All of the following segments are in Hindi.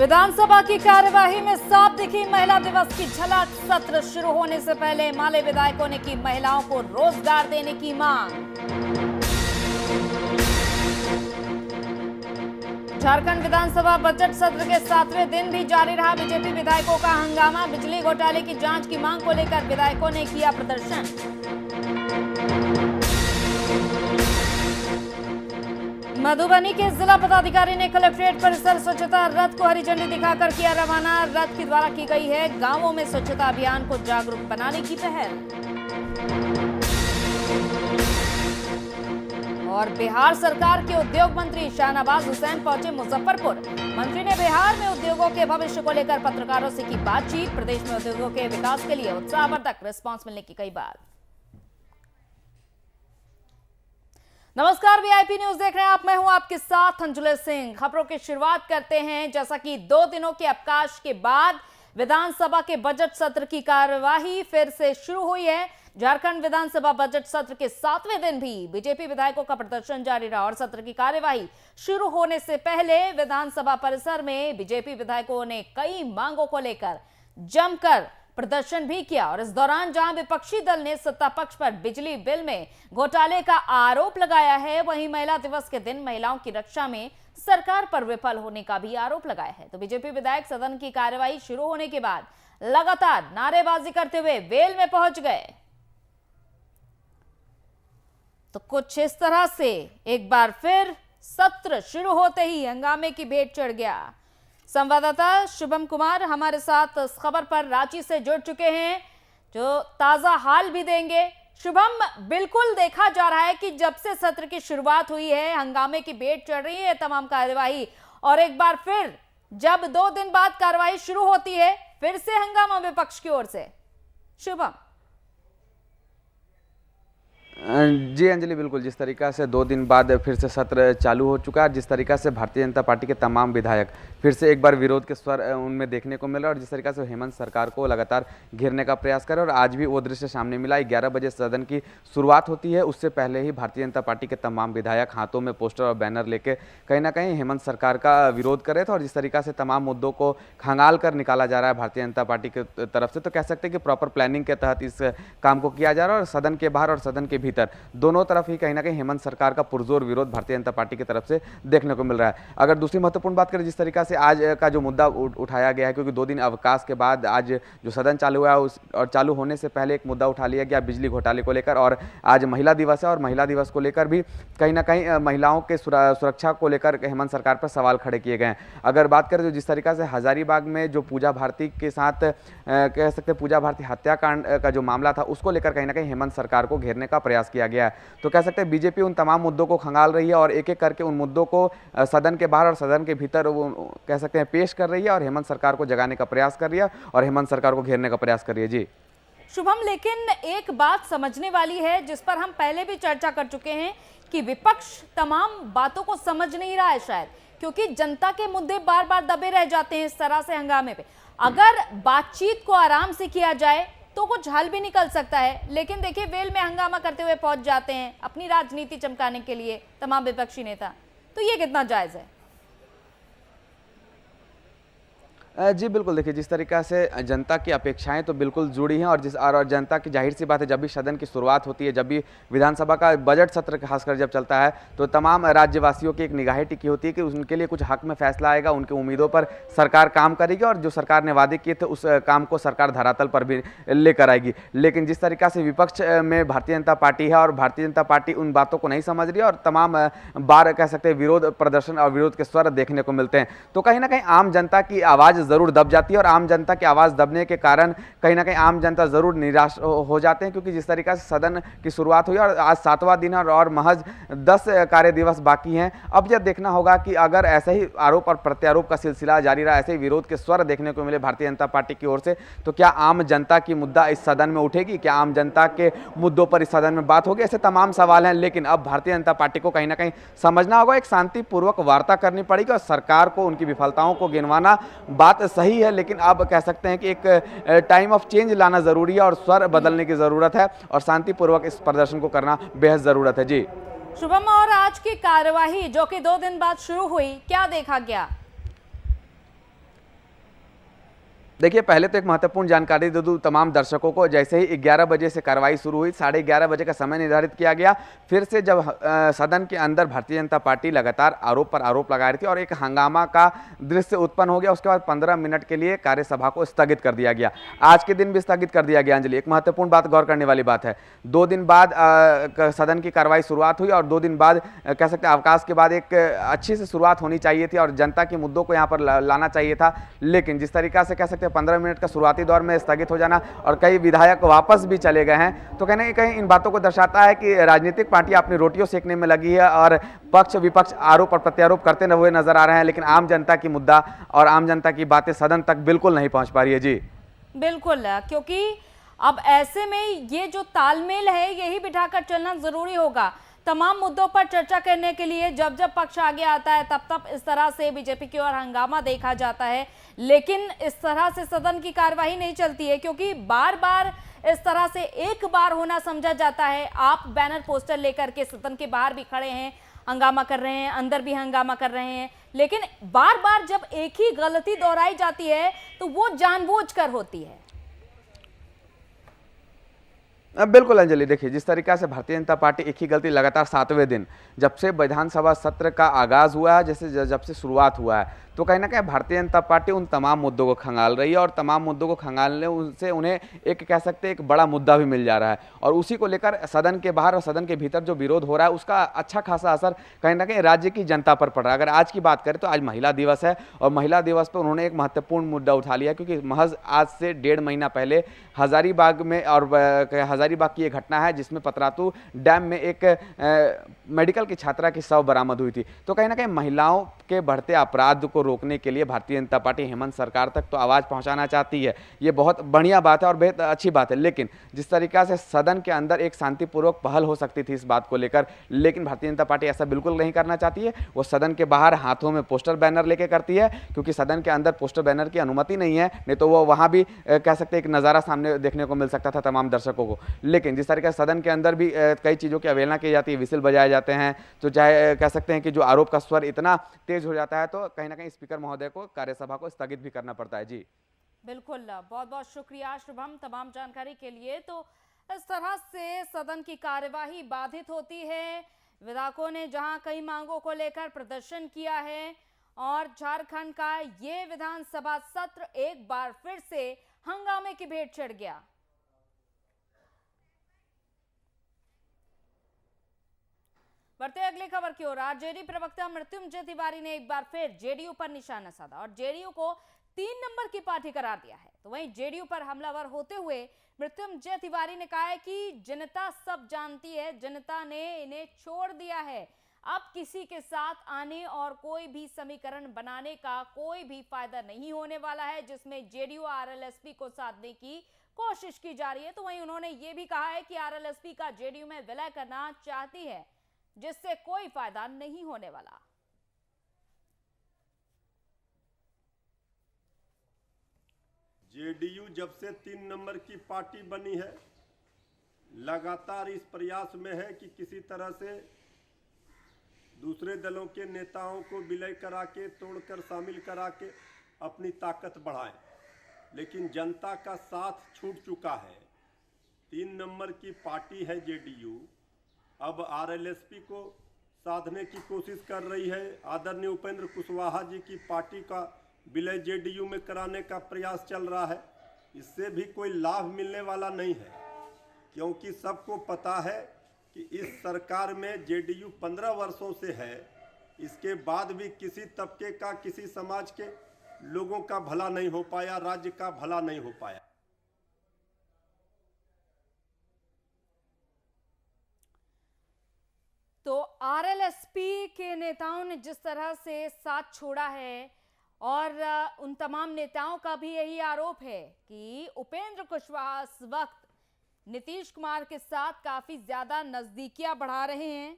विधानसभा की कार्यवाही में साफ दिखी महिला दिवस की झलक। सत्र शुरू होने से पहले माले विधायकों ने की महिलाओं को रोजगार देने की मांग। झारखंड विधानसभा बजट सत्र के 7वें दिन भी जारी रहा बीजेपी विधायकों का हंगामा। बिजली घोटाले की जांच की मांग को लेकर विधायकों ने किया प्रदर्शन। मधुबनी के जिला पदाधिकारी ने कलेक्ट्रेट परिसर स्वच्छता रथ को हरी झंडी दिखाकर किया रवाना। रथ के द्वारा की गई है गांवों में स्वच्छता अभियान को जागरूक बनाने की पहल। और बिहार सरकार के उद्योग मंत्री शाहनवाज हुसैन पहुंचे मुजफ्फरपुर। मंत्री ने बिहार में उद्योगों के भविष्य को लेकर पत्रकारों से की बातचीत। प्रदेश में उद्योगों के विकास के लिए उत्साहवर्धक रिस्पांस मिलने की कही बात। नमस्कार, वीआईपी न्यूज देख रहे हैं आप। मैं हूं आपके साथ अंजुल सिंह। खबरों की शुरुआत करते हैं। जैसा कि 2 दिनों के अवकाश के बाद विधानसभा के बजट सत्र की कार्यवाही फिर से शुरू हुई है। झारखंड विधानसभा बजट सत्र के 7वें दिन भी बीजेपी विधायकों का प्रदर्शन जारी रहा और सत्र की कार्यवाही शुरू होने से पहले विधानसभा परिसर में बीजेपी विधायकों ने कई मांगों को लेकर जमकर प्रदर्शन भी किया। और इस दौरान जहां विपक्षी दल ने सत्ता पक्ष पर बिजली बिल में घोटाले का आरोप लगाया है, वहीं महिला दिवस के दिन महिलाओं की रक्षा में सरकार पर विफल होने का भी आरोप लगाया है। तो बीजेपी विधायक सदन की कार्यवाही शुरू होने के बाद लगातार नारेबाजी करते हुए वेल में पहुंच गए। तो कुछ इस तरह से एक बार फिर सत्र शुरू होते ही हंगामे की भेंट चढ़ गया। संवाददाता शुभम कुमार हमारे साथ इस खबर पर रांची से जुड़ चुके हैं, जो ताजा हाल भी देंगे। शुभम, बिल्कुल देखा जा रहा है कि जब से सत्र की शुरुआत हुई है हंगामे की भेंट चढ़ रही है तमाम कार्यवाही, और एक बार फिर जब 2 दिन बाद कार्यवाही शुरू होती है फिर से हंगामा विपक्ष की ओर से। शुभम। जी अंजलि, बिल्कुल जिस तरीका से 2 दिन बाद फिर से सत्र चालू हो चुका है, जिस तरीका से भारतीय जनता पार्टी के तमाम विधायक फिर से एक बार विरोध के स्वर उनमें देखने को मिला और जिस तरीका से हेमंत सरकार को लगातार घेरने का प्रयास करे, और आज भी वो दृश्य सामने मिला। 11 बजे सदन की शुरुआत होती है, उससे पहले ही भारतीय जनता पार्टी के तमाम विधायक हाथों में पोस्टर और बैनर लेके कहीं ना कहीं हेमंत सरकार का विरोध कर रहे थे। और जिस तरीका से तमाम मुद्दों को खंगाल कर निकाला जा रहा है भारतीय जनता पार्टी की तरफ से, तो कह सकते हैं कि प्रॉपर प्लानिंग के तहत इस काम को किया जा रहा है। और सदन के बाहर और सदन के भीतर दोनों तरफ ही कहीं ना कहीं हेमंत सरकार का पुरजोर विरोध भारतीय जनता पार्टी की तरफ से देखने को मिल रहा है। अगर दूसरी महत्वपूर्ण बात करें, जिस तरीका से आज का जो मुद्दा उठाया गया है, क्योंकि 2 दिन अवकाश के बाद आज जो सदन चालू हुआ है और चालू होने से पहले एक मुद्दा उठा लिया गया बिजली घोटाले को लेकर, और आज महिला दिवस है और महिला दिवस को लेकर भी कहीं ना कहीं महिलाओं के सुरक्षा को लेकर हेमंत सरकार पर सवाल खड़े किए गए हैं। अगर बात करें तो जिस तरीका से हजारीबाग में जो पूजा भारती के साथ कह सकते हैं पूजा भारती हत्याकांड का जो मामला था, उसको लेकर कहीं ना कहीं हेमंत सरकार को घेरने का प्रयास किया गया है। तो कह सकते हैं बीजेपी उन तमाम मुद्दों को खंगाल रही है और एक एक करके उन मुद्दों को सदन के बाहर और सदन के भीतर वो कह सकते हैं पेश कर रही है और हेमंत सरकार को जगाने का प्रयास कर रही है और हेमंत सरकार को घेरने का प्रयास कर रही है। जी शुभम, लेकिन एक बात समझने वाली है जिस पर हम पहले भी चर्चा कर चुके हैं कि विपक्ष तमाम बातों को समझ नहीं रहा है, शायद क्योंकि जनता के मुद्दे बार बार दबे रह जाते हैं इस तरह से हंगामे पे। अगर बातचीत को आराम से किया जाए तो कुछ हल भी निकल सकता है, लेकिन देखिए वेल में हंगामा करते हुए पहुंच जाते हैं अपनी राजनीति चमकाने के लिए तमाम विपक्षी नेता। तो ये कितना जायज है? जी बिल्कुल, देखिए जिस तरीका से जनता की अपेक्षाएं तो बिल्कुल जुड़ी हैं और जनता की जाहिर सी बात है, जब भी सदन की शुरुआत होती है, जब भी विधानसभा का बजट सत्र खासकर जब चलता है, तो तमाम राज्यवासियों की एक निगाहें टिकी होती है कि उनके लिए कुछ हक में फैसला आएगा, उनकी उम्मीदों पर सरकार काम करेगी और जो सरकार ने वादे किए थे उस काम को सरकार धरातल पर भी लेकर आएगी। लेकिन जिस तरीका से विपक्ष में भारतीय जनता पार्टी है और भारतीय जनता पार्टी उन बातों को नहीं समझ रही है और तमाम बार कह सकते हैं विरोध प्रदर्शन और विरोध के स्वर देखने को मिलते हैं, तो कहीं ना कहीं आम जनता की आवाज़ जरूर दब जाती है और आम जनता की आवाज़ दबने के कारण कहीं ना कहीं आम जनता जरूर निराश हो जाते हैं। क्योंकि जिस तरीका से सदन की शुरुआत हुई और आज 7वां दिन है और महज 10 कार्य दिवस बाकी हैं। अब यह देखना होगा कि अगर ऐसे ही आरोप और प्रत्यारोप का सिलसिला जारी रहा, ऐसे ही विरोध के स्वर देखने को मिले भारतीय जनता पार्टी की ओर से, तो क्या आम जनता की मुद्दा इस सदन में उठेगी? क्या आम जनता के मुद्दों पर इस सदन में बात होगी? ऐसे तमाम सवाल हैं। लेकिन अब भारतीय जनता पार्टी को कहीं ना कहीं समझना होगा, एक शांतिपूर्वक वार्ता करनी पड़ेगी और सरकार को उनकी विफलताओं को गिनवाना बात सही है, लेकिन अब कह सकते हैं कि एक टाइम ऑफ चेंज लाना जरूरी है और स्वर बदलने की जरूरत है और शांतिपूर्वक इस प्रदर्शन को करना बेहद जरूरत है। जी शुभम, और आज की कार्यवाही जो कि 2 दिन बाद शुरू हुई, क्या देखा गया? देखिए, पहले तो एक महत्वपूर्ण जानकारी दे दूं तमाम दर्शकों को। जैसे ही 11 बजे से कार्रवाई शुरू हुई, 11:30 बजे का समय निर्धारित किया गया। फिर से जब सदन के अंदर भारतीय जनता पार्टी लगातार आरोप पर आरोप लगा रही थी और एक हंगामा का दृश्य उत्पन्न हो गया। उसके बाद 15 मिनट के लिए कार्यसभा को स्थगित कर दिया गया। आज के दिन भी स्थगित कर दिया गया। अंजलि, एक महत्वपूर्ण बात गौर करने वाली बात है। 2 दिन बाद सदन की कार्रवाई शुरुआत हुई और 2 दिन बाद कह सकते हैं अवकाश के बाद एक अच्छी से शुरुआत होनी चाहिए थी और जनता के मुद्दों को यहाँ पर लाना चाहिए था। लेकिन जिस तरीका से कह सकते हैं 15 मिनट का शुरुआती दौर में स्थगित हो जाना और कई विधायक वापस भी चले गए हैं, तो कहीं ना कहीं इन बातों को दर्शाता है कि राजनीतिक पार्टी अपनी रोटियों सेकने में लगी है और पक्ष विपक्ष आरोप और प्रत्यारोप करते हुए नजर आ रहे हैं, लेकिन आम जनता की मुद्दा और आम जनता की बातें सदन तक बिल्कुल नहीं पहुंच पा रही है। जी बिल्कुल, क्योंकि अब ऐसे में ये जो तालमेल है यही बिठाकर चलना जरूरी होगा। तमाम मुद्दों पर चर्चा करने के लिए जब जब पक्ष आगे आता है तब तब इस तरह से बीजेपी की ओर हंगामा देखा जाता है, लेकिन इस तरह से सदन की कार्यवाही नहीं चलती है, क्योंकि बार बार इस तरह से एक बार होना समझा जाता है। आप बैनर पोस्टर लेकर के सदन के बाहर भी खड़े हैं, हंगामा कर रहे हैं, अंदर भी हंगामा कर रहे हैं, लेकिन बार बार जब एक ही गलती दोहराई जाती है तो वो जानबूझकर होती है। बिल्कुल अंजलि, देखिए जिस तरीका से भारतीय जनता पार्टी एक ही गलती लगातार 7वें दिन जब से विधानसभा सत्र का आगाज हुआ है, जैसे जब से शुरुआत हुआ है, तो कहीं ना कहीं भारतीय जनता पार्टी उन तमाम मुद्दों को खंगाल रही है और तमाम मुद्दों को खंगालने उनसे उन्हें एक कह सकते हैं एक बड़ा मुद्दा भी मिल जा रहा है और उसी को लेकर सदन के बाहर और सदन के भीतर जो विरोध हो रहा है उसका अच्छा खासा असर कहीं ना कहीं राज्य की जनता पर पड़ रहा है। अगर आज की बात करें तो आज महिला दिवस है और महिला दिवस पर उन्होंने एक महत्वपूर्ण मुद्दा उठा लिया, क्योंकि महज आज से 1.5 महीना पहले हजारीबाग में और हजारीबाग की ये घटना है जिसमें पतरातू डैम में एक मेडिकल की छात्रा की शव बरामद हुई थी। तो कहीं ना कहीं महिलाओं के बढ़ते अपराध को रोकने के लिए भारतीय जनता पार्टी हेमंत सरकार तक तो आवाज़ पहुंचाना चाहती है। ये बहुत बढ़िया बात है और बेहद अच्छी बात है, लेकिन जिस तरीका से सदन के अंदर एक शांतिपूर्वक पहल हो सकती थी इस बात को लेकर, लेकिन भारतीय जनता पार्टी ऐसा बिल्कुल नहीं करना चाहती है। वो सदन के बाहर हाथों में पोस्टर बैनर लेके करती है, क्योंकि सदन के अंदर पोस्टर बैनर की अनुमति नहीं है, नहीं तो वो वहाँ भी कह सकते एक नज़ारा सामने देखने को मिल सकता था तमाम दर्शकों को। लेकिन जिस तरीके से सदन के अंदर भी कई चीज़ों की अवहेलना की जाती है, विसिल बजाए जाते हैं, तो चाहे कह सकते हैं कि जो आरोप का स्वर इतना तेज हो जाता है तो कहीं ना कहीं स्पीकर महोदय को कार्यसभा को स्थगित भी करना पड़ता है। जी बिल्कुल, बहुत बहुत शुक्रिया शुभम तमाम जानकारी के लिए। तो इस तरह से सदन की कार्यवाही बाधित होती है। विधायकों ने जहां कई मांगों को लेकर प्रदर्शन किया है और झारखंड का ये विधानसभा सत्र एक बार फिर से हंगामे की भेंट चढ़ गया। बढ़ते अगली खबर की ओर। आरजेडी प्रवक्ता मृत्युंजय तिवारी ने एक बार फिर जेडीयू पर निशाना साधा और जेडीयू को 3 नंबर की पार्टी करार दिया है। तो वहीं जेडीयू पर हमलावर होते हुए मृत्युंजय तिवारी ने कहा है कि जनता सब जानती है, जनता ने इन्हें छोड़ दिया है। अब किसी के साथ आने और कोई भी समीकरण बनाने का कोई भी फायदा नहीं होने वाला है, जिसमें जेडीयू आरएलएसपी को साधने की कोशिश की जा रही है। तो वहीं उन्होंने ये भी कहा है कि आरएलएसपी का जेडीयू में विलय करना चाहती है, जिससे कोई फायदा नहीं होने वाला। जेडीयू जब से 3 नंबर की पार्टी बनी है, लगातार इस प्रयास में है कि किसी तरह से दूसरे दलों के नेताओं को विलय करा के, तोड़कर शामिल करा के अपनी ताकत बढ़ाएं, लेकिन जनता का साथ छूट चुका है। 3 नंबर की पार्टी है जेडीयू, अब आरएलएसपी को साधने की कोशिश कर रही है। आदरणीय उपेंद्र कुशवाहा जी की पार्टी का विलय जेडीयू में कराने का प्रयास चल रहा है। इससे भी कोई लाभ मिलने वाला नहीं है, क्योंकि सबको पता है कि इस सरकार में जेडीयू 15 वर्षों से है। इसके बाद भी किसी तबके का, किसी समाज के लोगों का भला नहीं हो पाया, राज्य का भला नहीं हो पाया। तो आरएलएसपी के नेताओं ने जिस तरह से साथ छोड़ा है और उन तमाम नेताओं का भी यही आरोप है कि उपेंद्र कुशवाहा इस वक्त नीतीश कुमार के साथ काफी ज्यादा नजदीकियां बढ़ा रहे हैं।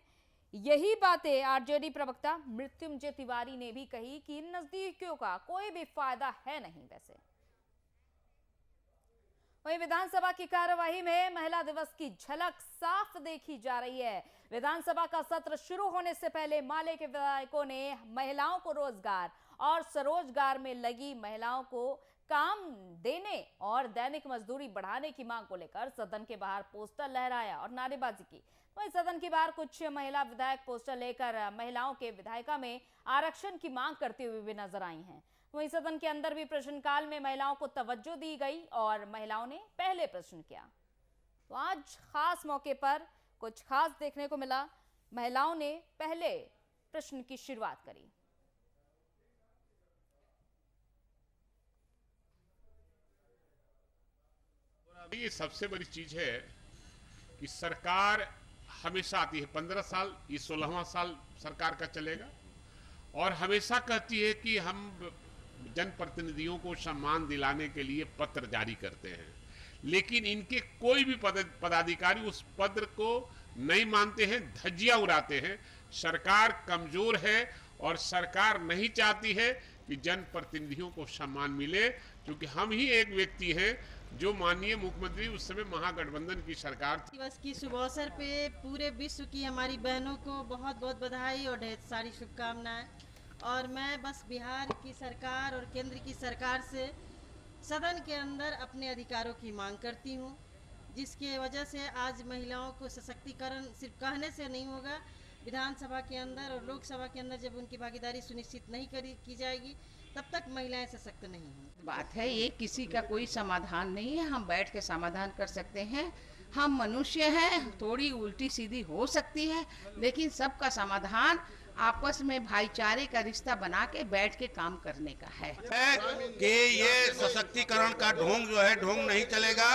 यही बातें आरजेडी प्रवक्ता मृत्युंजय तिवारी ने भी कही कि इन नजदीकियों का कोई भी फायदा है नहीं। वैसे वहीं विधानसभा की कार्यवाही में महिला दिवस की झलक साफ देखी जा रही है। विधानसभा का सत्र शुरू होने से पहले माले के विधायकों ने महिलाओं को रोजगार और स्वरोजगार में लगी महिलाओं को काम देने और दैनिक मजदूरी बढ़ाने की मांग को लेकर सदन के बाहर पोस्टर लहराया और नारेबाजी की। वहीं सदन के बाहर कुछ महिला विधायक पोस्टर लेकर महिलाओं के विधायिका में आरक्षण की मांग करते हुए भी नजर आई हैं। वहीं सदन के अंदर भी प्रश्नकाल में महिलाओं को तवज्जो दी गई और महिलाओं ने पहले प्रश्न किया। तो आज खास मौके पर कुछ खास देखने को मिला। महिलाओं ने पहले प्रश्न की शुरुआत करी। ये सबसे बड़ी चीज है कि सरकार हमेशा आती है, 15 साल, ये 16वां साल सरकार का चलेगा, और हमेशा कहती है कि हम जनप्रतिनिधियों को सम्मान दिलाने के लिए पत्र जारी करते हैं, लेकिन इनके कोई भी पदाधिकारी उस पत्र को नहीं मानते हैं, धज्जियां उड़ाते हैं। सरकार कमजोर है और सरकार नहीं चाहती है कि जनप्रतिनिधियों को सम्मान मिले, क्योंकि हम ही एक व्यक्ति हैं जो माननीय मुख्यमंत्री उस समय महागठबंधन की सरकार थी। दिवस की शुभ अवसर पे पूरे विश्व की हमारी बहनों को बहुत बहुत बधाई और ढेर सारी शुभकामनाएं। और मैं बस बिहार की सरकार और केंद्र की सरकार से सदन के अंदर अपने अधिकारों की मांग करती हूँ, जिसके वजह से आज महिलाओं को सशक्तिकरण सिर्फ कहने से नहीं होगा। विधानसभा के अंदर और लोकसभा के अंदर जब उनकी भागीदारी सुनिश्चित नहीं की जाएगी, तब तक महिलाएं सशक्त नहीं होंगी। बात है, ये किसी का कोई समाधान नहीं है, हम बैठ के समाधान कर सकते हैं। हम मनुष्य हैं, थोड़ी उल्टी सीधी हो सकती है, लेकिन सबका समाधान आपस में भाईचारे का रिश्ता बना के बैठ के काम करने का है कि ये सशक्तिकरण का ढोंग जो है, ढोंग नहीं चलेगा।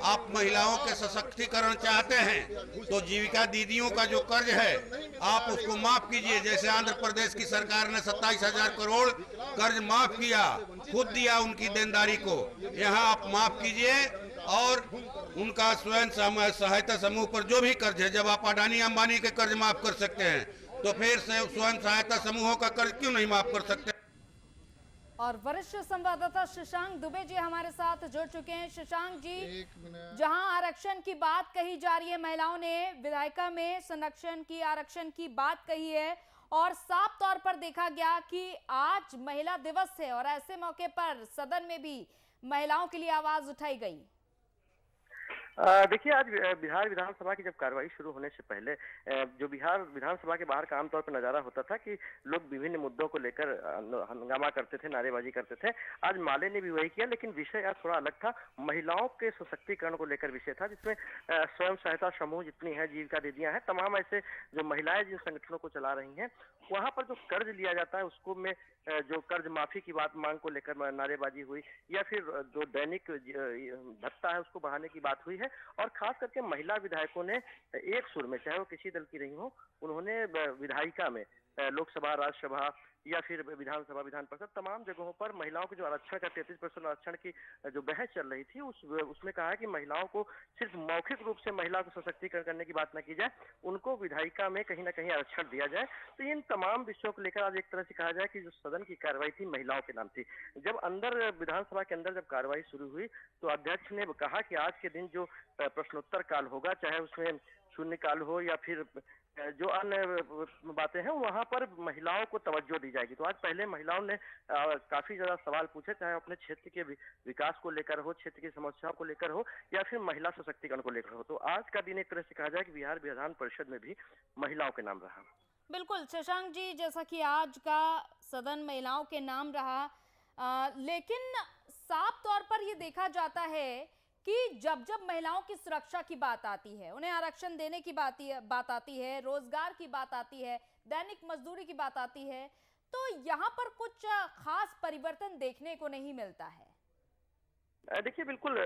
आप महिलाओं के सशक्तिकरण चाहते हैं तो जीविका दीदियों का जो कर्ज है आप उसको माफ कीजिए। जैसे आंध्र प्रदेश की सरकार ने 27,000 करोड़ कर्ज माफ किया, खुद दिया उनकी देनदारी को, यहाँ आप माफ कीजिए। और उनका स्वयं सहायता समूह पर जो भी कर्ज है, जब आप अडानी अंबानी के कर्ज माफ कर सकते हैं तो फिर स्वयं सहायता समूहों का कर्ज क्यों नहीं माफ कर सकते। और वरिष्ठ संवाददाता शशांक दुबे जी हमारे साथ जुड़ चुके हैं। शशांक जी, जहां आरक्षण की बात कही जा रही है, महिलाओं ने विधायिका में संरक्षण की, आरक्षण की बात कही है और साफ तौर पर देखा गया कि आज महिला दिवस है और ऐसे मौके पर सदन में भी महिलाओं के लिए आवाज उठाई गई। देखिए, आज बिहार विधानसभा की जब कार्रवाई शुरू होने से पहले जो बिहार विधानसभा के बाहर का आमतौर पर नजारा होता था कि लोग विभिन्न मुद्दों को लेकर हंगामा करते थे, नारेबाजी करते थे। आज माले ने भी वही किया, लेकिन विषय आज थोड़ा अलग था। महिलाओं के सशक्तिकरण को लेकर विषय था, जिसमें स्वयं सहायता समूह जितनी है, जीविका दीदियां हैं, तमाम ऐसे जो महिलाएं जिन संगठनों को चला रही हैं, वहां पर जो कर्ज लिया जाता है उसको में जो कर्ज माफी की बात मांग को लेकर नारेबाजी हुई, या फिर जो दैनिक भत्ता है उसको बढ़ाने की बात हुई है। और खास करके महिला विधायकों ने एक सुर में, चाहे वो किसी दल की रही हो, उन्होंने विधायिका में लोकसभा, राज्यसभा या फिर विधानसभा, विधान परिषद, तमाम जगहों पर महिलाओं के जो आरक्षण का 33% आरक्षण की जो बहस चल रही थी, उसमें कहा है कि महिलाओं को सिर्फ मौखिक रूप से महिला को सशक्तिकरण करने की बात न की जाए, उनको विधायिका में कहीं ना कहीं आरक्षण दिया जाए। तो इन तमाम विषयों को लेकर आज एक तरह से कहा जाए कि जो सदन की कार्रवाई थी महिलाओं के नाम थी। जब अंदर विधानसभा के अंदर जब कार्रवाई शुरू हुई तो अध्यक्ष ने कहा कि आज के दिन जो प्रश्नोत्तर काल होगा, चाहे उसमें शून्यकाल हो या फिर जो अन्य बातें हैं, वहां पर महिलाओं को तवज्जो दी जाएगी। तो आज पहले महिलाओं ने काफी ज्यादा सवाल पूछे, चाहे अपने क्षेत्र के विकास को लेकर हो, क्षेत्र की समस्याओं को लेकर हो, या फिर महिला सशक्तिकरण को लेकर हो। तो आज का दिन एक तरह से कहा जाए कि बिहार विधान परिषद में भी महिलाओं के नाम रहा। बिल्कुल शशांक जी, जैसा कि आज का सदन महिलाओं के नाम रहा, लेकिन साफ तौर पर यह देखा जाता है कि जब जब महिलाओं की सुरक्षा की बात आती है, उन्हें आरक्षण देने की बात आती है, रोजगार की बात आती है, दैनिक मजदूरी की बात आती है, तो यहाँ पर कुछ खास परिवर्तन देखने को नहीं मिलता है। देखिए, बिल्कुल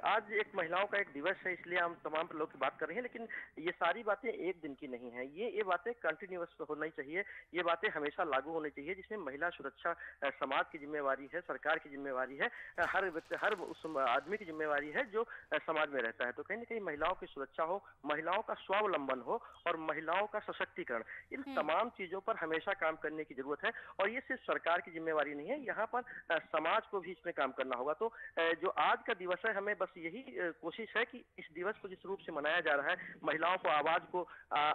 आज एक महिलाओं का एक दिवस है, इसलिए हम तमाम लोग की बात कर रहे हैं, लेकिन ये सारी बातें एक दिन की नहीं है। ये बातें कंटिन्यूअस होनी चाहिए, ये बातें हमेशा लागू होनी चाहिए, जिसमें महिला सुरक्षा समाज की जिम्मेवारी है, सरकार की जिम्मेवारी है, हर उस आदमी की जिम्मेवारी है जो समाज में रहता है। तो कहीं ना कहीं महिलाओं की सुरक्षा हो, महिलाओं का स्वावलंबन हो और महिलाओं का सशक्तिकरण, इन तमाम चीजों पर हमेशा काम करने की जरूरत है। और ये सिर्फ सरकार की जिम्मेवारी नहीं है, यहाँ पर समाज को भी इसमें काम करना होगा। तो जो आज का दिवस है, हमें बस यही कोशिश है कि इस दिवस को जिस रूप से मनाया जा रहा है, महिलाओं को आवाज को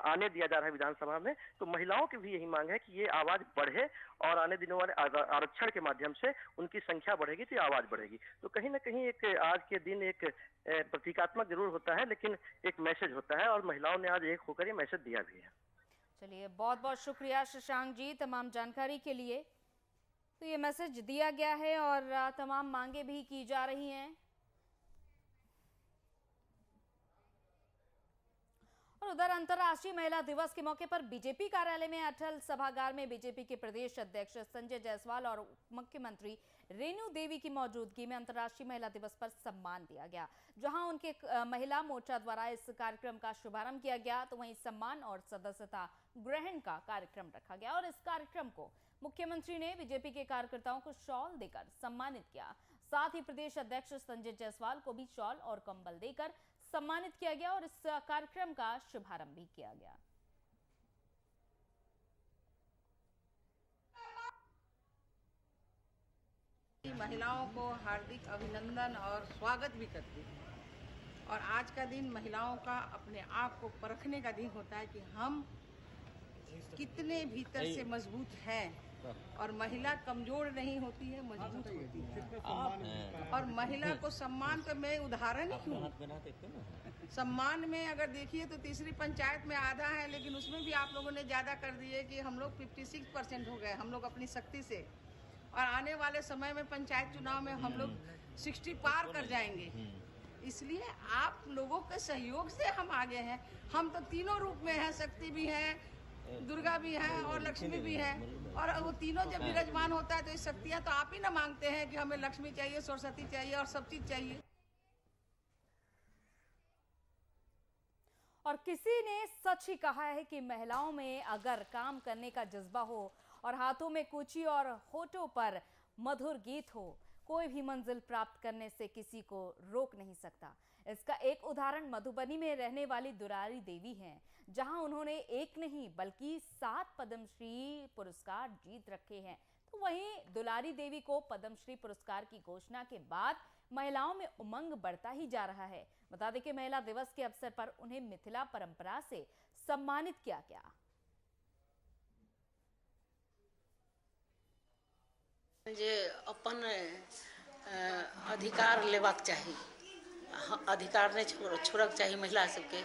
आने दिया जा रहा है विधानसभा में, तो महिलाओं की भी यही मांग है कि ये आवाज बढ़े और आने दिनों वाले आरक्षण के माध्यम से उनकी संख्या बढ़ेगी तो आवाज बढ़ेगी। तो कहीं ना कहीं एक आज के दिन एक प्रतीकात्मक जरूर होता है, लेकिन एक मैसेज होता है और महिलाओं ने आज एक होकर ये मैसेज दिया भी है। चलिए, बहुत बहुत शुक्रिया शशांक जी तमाम जानकारी के लिए। तो ये मैसेज दिया गया है और तमाम मांगे भी की जा रही हैं। और उधर अंतर्राष्ट्रीय महिला दिवस के मौके पर बीजेपी कार्यालय में अटल सभागार में बीजेपी के प्रदेश अध्यक्ष संजय जायसवाल और मुख्यमंत्री रेणु देवी की मौजूदगी में अंतर्राष्ट्रीय महिला दिवस पर सम्मान दिया गया। जहां उनके महिला मोर्चा द्वारा इस कार्यक्रम का शुभारंभ किया गया, तो वहीं सम्मान और सदस्यता ग्रहण का कार्यक्रम रखा गया और इस कार्यक्रम को मुख्यमंत्री ने बीजेपी के कार्यकर्ताओं को शॉल देकर सम्मानित किया। साथ ही प्रदेश अध्यक्ष संजय जायसवाल को भी शॉल और कंबल देकर सम्मानित किया गया और इस कार्यक्रम का शुभारंभ भी किया गया। महिलाओं को हार्दिक अभिनंदन और स्वागत भी करती हूँ। और आज का दिन महिलाओं का अपने आप को परखने का दिन होता है कि हम कितने भीतर से मजबूत हैं। और महिला कमजोर नहीं होती है, मजबूत होती है। और महिला को सम्मान, तो मैं उदाहरण ही हूँ। सम्मान में अगर देखिए तो तीसरी पंचायत में आधा है, लेकिन उसमें भी आप लोगों ने ज्यादा कर दिए कि हम लोग 56% हो गए हम लोग अपनी शक्ति से। और आने वाले समय में पंचायत चुनाव में हम लोग 60 पार कर जाएंगे। इसलिए आप लोगों के सहयोग से हम आगे हैं। हम तो तीनों रूप में हैं, शक्ति भी है, दुर्गा भी है और लक्ष्मी भी है। और वो तीनों जब विराजमान होता है तो ये शक्तियां तो आप ही ना मांगते हैं कि हमें लक्ष्मी चाहिए, सरस्वती चाहिए और सब चीज चाहिए। और किसी ने सच ही कहा है कि महिलाओं में अगर काम करने का जज्बा हो और हाथों में कुची और होठों पर मधुर गीत हो, कोई भी मंजिल प्राप्त करने से किसी को रोक नहीं सकता। इसका एक उदाहरण मधुबनी में रहने वाली दुलारी देवी हैं, जहां उन्होंने एक नहीं बल्कि 7 पद्मश्री पुरस्कार जीत रखे हैं। तो वहीं दुलारी देवी को पद्मश्री पुरस्कार की घोषणा के बाद महिलाओं में उमंग बढ़ता ही जा रहा है। बता दें कि महिला दिवस के अवसर पर उन्हें मिथिला परंपरा से सम्मानित किया गया। जे अपन अधिकार लेबाक चाही, अधिकार नहीं छोड़क चाही महिला सबके,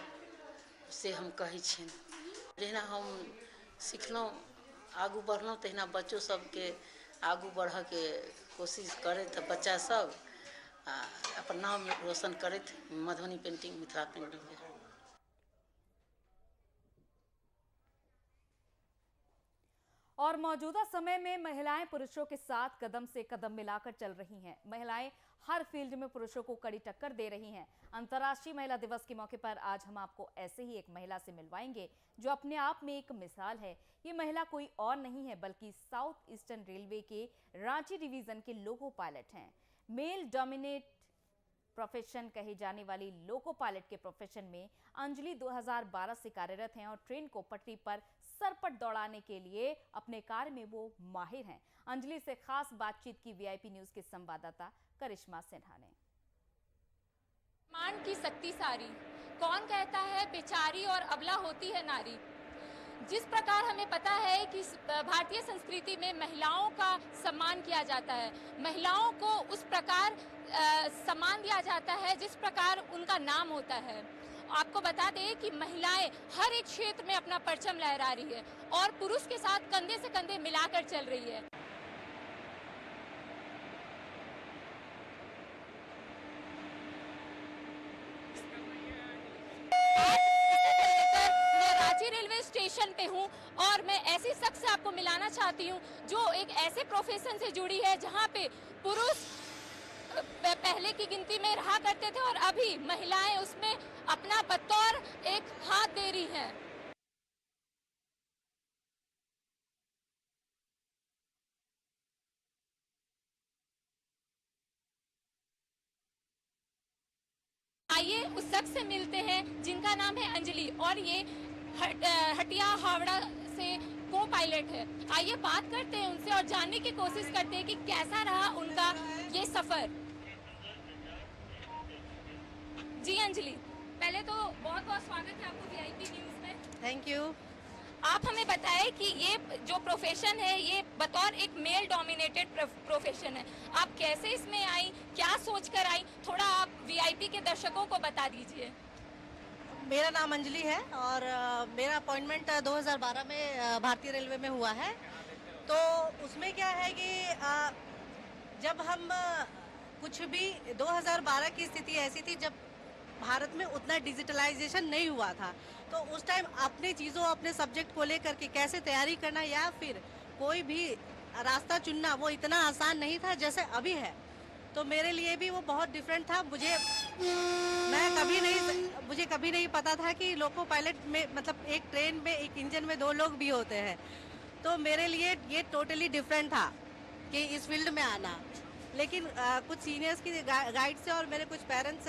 से हम कहै छियनि। जहिना हम सिखलहुँ, आगू बढ़लहुँ, तहिना बच्चो सबके आगू बढ़ऽके कोशिश करैत बच्चा सब अपन नाम रोशन करैत मधुबनी पेंटिंग, मिथिला पेंटिंग। और मौजूदा समय में महिलाएं पुरुषों के साथ कदम से कदम मिलाकर चल रही हैं। महिलाएं हर फील्ड में पुरुषों को कड़ी टक्कर दे रही हैं। अंतर्राष्ट्रीय महिला दिवस के मौके पर आज हम आपको ऐसे ही एक महिला से मिलवाएंगे जो अपने आप में एक मिसाल है। ये महिला कोई और नहीं है बल्कि साउथ ईस्टर्न रेलवे के रांची डिवीजन के लोको पायलट हैं। मेल डोमिनेट प्रोफेशन कहे जाने वाली लोको पायलट के प्रोफेशन में अंजलि 2012 से कार्यरत हैं और ट्रेन को पटरी पर सरपट दौड़ाने के लिए अपने कार्य में वो माहिर हैं। अंजलि से खास बातचीत की वीआईपी न्यूज के संवाददाता करिश्मा सिन्हा ने। मान की शक्ति सारी, कौन कहता है बेचारी और अबला होती है नारी। जिस प्रकार हमें पता है कि भारतीय संस्कृति में महिलाओं का सम्मान किया जाता है, महिलाओं को उस प्रकार सम्मान दिया जाता है जिस प्रकार उनका नाम होता है। आपको बता दें कि महिलाएं हर एक क्षेत्र में अपना परचम लहरा रही है और पुरुष के साथ कंधे से कंधे मिलाकर चल रही है। रेलवे स्टेशन पे हूँ और मैं ऐसी शख्स से आपको मिलाना चाहती हूँ जो एक ऐसे प्रोफेशन से जुड़ी है जहाँ पे पुरुष पहले की गिनती में रहा करते थे और अभी महिलाएं उसमें अपना बतौर एक हाथ दे रही हैं। आइए उस शख्स से मिलते हैं जिनका नाम है अंजलि और ये हटिया हावड़ा से को पायलट है। आइए बात करते हैं उनसे और जानने की कोशिश करते हैं कि कैसा रहा उनका ये सफर। जी अंजलि, पहले तो बहुत बहुत स्वागत है आपको वीआईपी न्यूज़ में। Thank you. आप हमें बताएं कि ये जो प्रोफेशन है ये बतौर एक मेल डोमिनेटेड प्रोफेशन है, आप कैसे इसमें आई, क्या सोचकर आई, थोड़ा आप वीआईपी के दर्शकों को बता दीजिए। मेरा नाम अंजलि है और मेरा अपॉइंटमेंट 2012 में भारतीय रेलवे में हुआ है। तो उसमें क्या है कि जब हम कुछ भी 2012 की स्थिति ऐसी थी जब भारत में उतना डिजिटलाइजेशन नहीं हुआ था, तो उस टाइम अपनी चीज़ों अपने सब्जेक्ट को लेकर के कैसे तैयारी करना या फिर कोई भी रास्ता चुनना वो इतना आसान नहीं था जैसे अभी है। तो मेरे लिए भी वो बहुत डिफरेंट था। मुझे कभी नहीं पता था कि लोको पायलट में मतलब एक ट्रेन में एक इंजन में 2 लोग भी होते हैं। तो मेरे लिए ये टोटली डिफरेंट था कि इस फील्ड में आना। लेकिन कुछ सीनियर्स की गाइड से और मेरे कुछ पेरेंट्स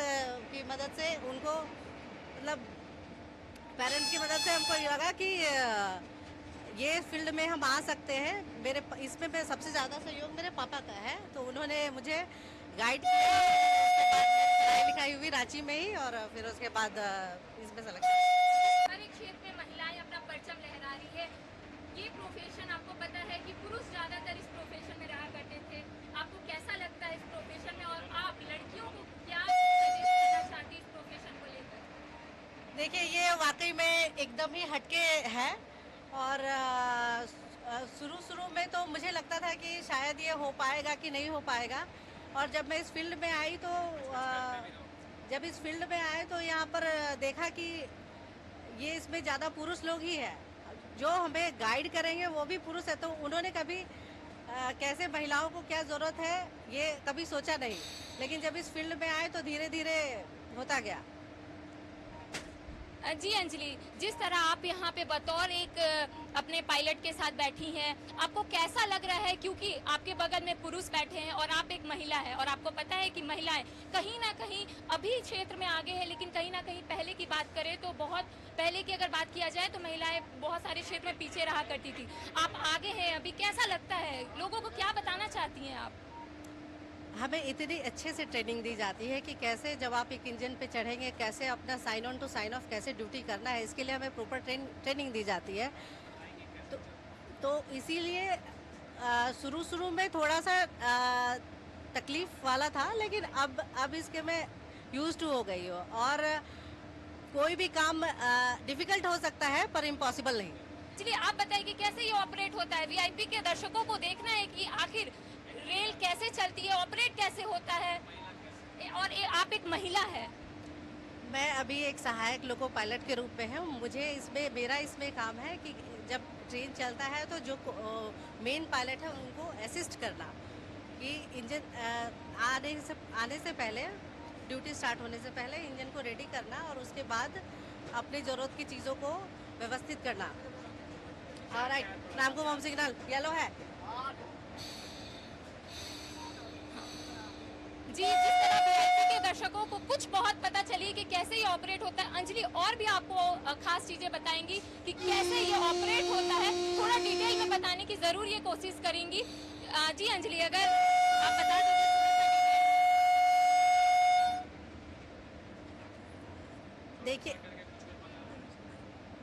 की मदद से उनको मतलब पेरेंट्स की मदद से हमको ये लगा कि ये फील्ड में हम आ सकते हैं। इसमें सबसे ज़्यादा सहयोग मेरे पापा का है, तो उन्होंने मुझे गाइड किया। उसके बाद पढ़ाई लिखाई हुई रांची में ही और फिर उसके बाद इसमें सिलेक्शन। हर एक क्षेत्र में महिलाएं अपना परचम लहरा रही है। ये प्रोफेशन आपको पता है कि पुरुष ज़्यादातर इस प्रोफेशन में रहा करते थे, आपको कैसा लगता है इस प्रोफेशन में और आप लड़कियों को क्या सजेस्ट करना चाहती हैं इस प्रोफेशन को लेकर? देखिए, ये वाकई में एकदम ही हटके है और शुरू में तो मुझे लगता था कि शायद ये हो पाएगा कि नहीं हो पाएगा। और जब मैं इस फील्ड में आई तो यहाँ पर देखा कि ये इसमें ज़्यादा पुरुष लोग ही है जो हमें गाइड करेंगे, वो भी पुरुष है। तो उन्होंने कभी कैसे महिलाओं को क्या ज़रूरत है ये कभी सोचा नहीं, लेकिन जब इस फील्ड में आए तो धीरे धीरे होता गया। जी अंजलि, जिस तरह आप यहाँ पे बतौर एक अपने पायलट के साथ बैठी हैं, आपको कैसा लग रहा है? क्योंकि आपके बगल में पुरुष बैठे हैं और आप एक महिला है और आपको पता है कि महिलाएं कहीं ना कहीं अभी क्षेत्र में आगे है, लेकिन कहीं ना कहीं पहले की बात करें तो बहुत पहले की अगर बात किया जाए तो महिलाएं बहुत सारे क्षेत्र में पीछे रहा करती थी। आप आगे हैं अभी, कैसा लगता है? लोगों को क्या बताना चाहती हैं आप? हमें इतनी अच्छे से ट्रेनिंग दी जाती है कि कैसे जब आप एक इंजन पे चढ़ेंगे कैसे अपना sign on to sign off कैसे ड्यूटी करना है, इसके लिए हमें प्रॉपर ट्रेनिंग दी जाती है। तो इसीलिए शुरू में थोड़ा सा तकलीफ वाला था, लेकिन अब इसके मैं यूज्ड टू हो गई हूँ और कोई भी काम डिफ़िकल्ट हो सकता है पर इम्पॉसिबल नहीं। चलिए आप बताइए कि कैसे ये ऑपरेट होता है? वीआईपी के दर्शकों को देखना है कि आखिर रेल कैसे चलती है, ऑपरेट कैसे होता है, और आप एक महिला है। मैं अभी एक सहायक लोको पायलट के रूप में हूँ। मेरा इसमें काम है कि जब ट्रेन चलता है तो जो मेन पायलट है उनको असिस्ट करना कि इंजन आने से पहले, ड्यूटी स्टार्ट होने से पहले इंजन को रेडी करना और उसके बाद अपनी ज़रूरत की चीज़ों को व्यवस्थित करना। ऑलराइट, नाम को होम सिग्नल येलो है। जी, जिस तरह वीआईपी के दर्शकों को कुछ बहुत पता चली कि कैसे ये ऑपरेट होता है, अंजलि और भी आपको खास चीजें बताएंगी कि कैसे ये ऑपरेट होता है। थोड़ा डिटेल में बताने की जरूर ये कोशिश करेंगी। जी अंजलि, अगर आप बता दीजिए।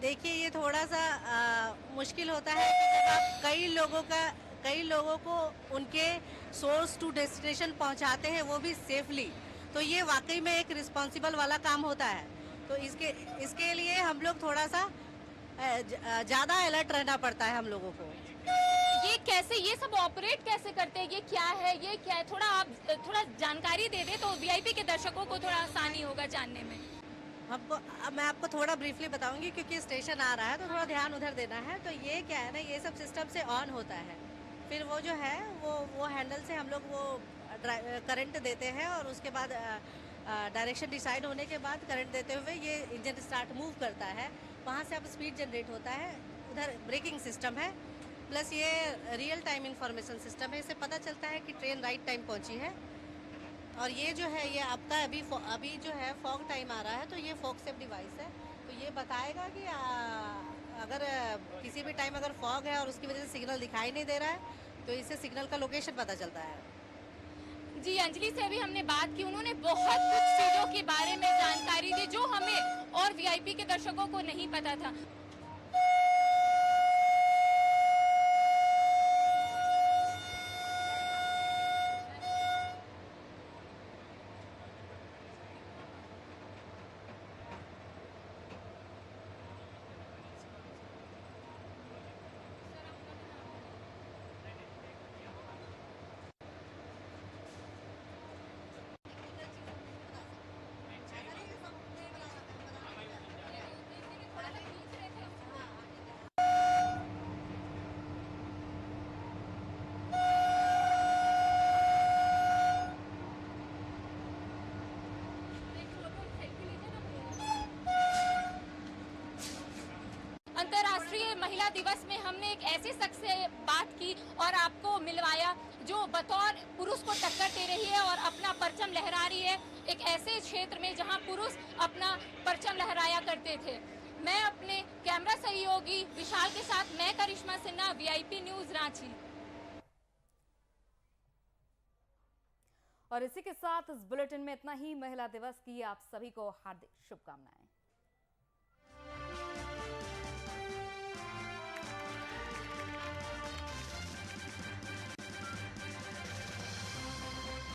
देखिए ये थोड़ा सा मुश्किल होता है कि जब आप कई लोगों को उनके सोर्स टू डेस्टिनेशन पहुंचाते हैं, वो भी सेफली, तो ये वाकई में एक रिस्पॉन्सिबल वाला काम होता है। तो इसके लिए हम लोग थोड़ा सा ज़्यादा अलर्ट रहना पड़ता है हम लोगों को। ये सब ऑपरेट कैसे करते हैं, ये क्या है? थोड़ा आप जानकारी दे दें तो वीआईपी के दर्शकों को थोड़ा आसानी होगा जानने में। मैं आपको थोड़ा ब्रीफली बताऊंगी क्योंकि स्टेशन आ रहा है तो थोड़ा ध्यान उधर देना है। तो ये क्या है ना, ये सब सिस्टम से ऑन होता है, फिर वो जो है वो हैंडल से हम लोग वो करंट देते हैं और उसके बाद डायरेक्शन डिसाइड होने के बाद करंट देते हुए ये इंजन स्टार्ट मूव करता है। वहाँ से अब स्पीड जनरेट होता है, उधर ब्रेकिंग सिस्टम है, प्लस ये रियल टाइम इंफॉर्मेशन सिस्टम है। इससे पता चलता है कि ट्रेन राइट टाइम पहुँची है। और ये जो है ये आपका अभी जो है फॉग टाइम आ रहा है, तो ये फॉग सेफ डिवाइस है, तो ये बताएगा कि अगर किसी भी टाइम अगर फॉग है और उसकी वजह से सिग्नल दिखाई नहीं दे रहा है तो इससे सिग्नल का लोकेशन पता चलता है। जी, अंजलि से भी हमने बात की, उन्होंने बहुत कुछ चीजों के बारे में जानकारी दी जो हमें और वीआईपी के दर्शकों को नहीं पता था। अंतर्राष्ट्रीय महिला दिवस में हमने एक ऐसे शख्स से बात की और आपको मिलवाया जो बतौर पुरुष को टक्कर दे रही है और अपना परचम लहरा रही है एक ऐसे क्षेत्र में जहां पुरुष अपना परचम लहराया करते थे। मैं अपने कैमरा सहयोगी विशाल के साथ मैं करिश्मा सिन्हा, वीआईपी न्यूज रांची। और इसी के साथ इस बुलेटिन में इतना ही। महिला दिवस की आप सभी को हार्दिक शुभकामनाएं।